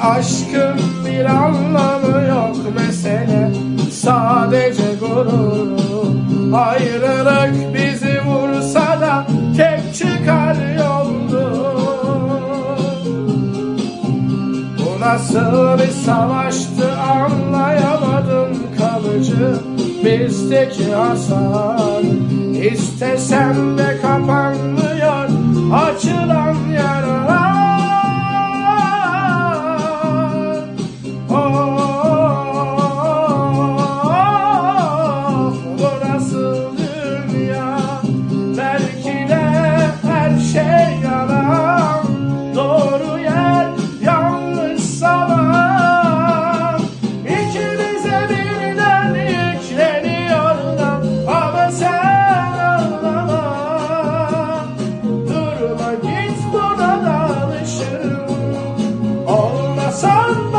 Aşkın bir anlamı yok, mesele sadece gurur. Ayrılık bizi vursa da tek çıkar yoldur. Bu nasıl bir savaştı anlayamadım, kalıcı bizdeki hasar. İstesem de kapanmıyor açılan yaralar. Olmasan